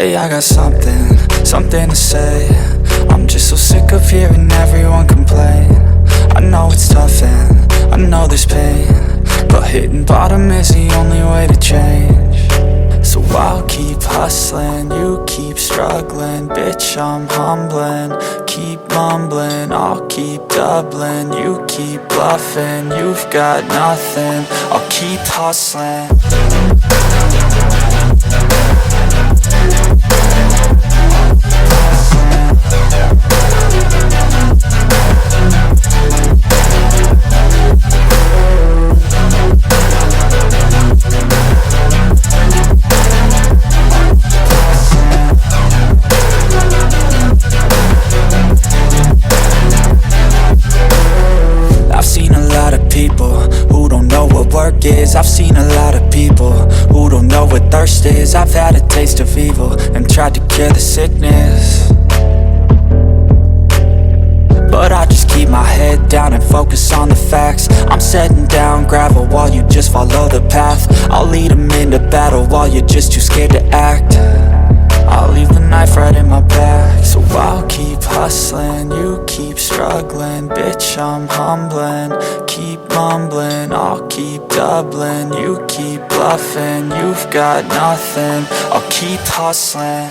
Hey, I got something to say. I'm just so sick of hearing everyone complain. I know it's tough and I know there's pain, but hitting bottom is the only way to change. So I'll keep hustling, you keep struggling. Bitch, I'm humbling, keep mumbling. I'll keep doubling, you keep bluffing. You've got nothing, I'll keep hustling. I've seen a lot of people who don't know what work is. I've seen a lot of people who don't know what thirst is. I've had a taste of evil and tried to cure the sickness, but I just keep my head down and focus on the facts. I'm setting down gravel while you just follow the path. I'll lead them into battle while you're just too scared to act. I'll leave the knife right in my back. So I'll keep hustling, you keep struggling. Bitch, I'm humbling, keep mumbling. I'll keep doubling, you keep bluffing. You've got nothing, I'll keep hustling.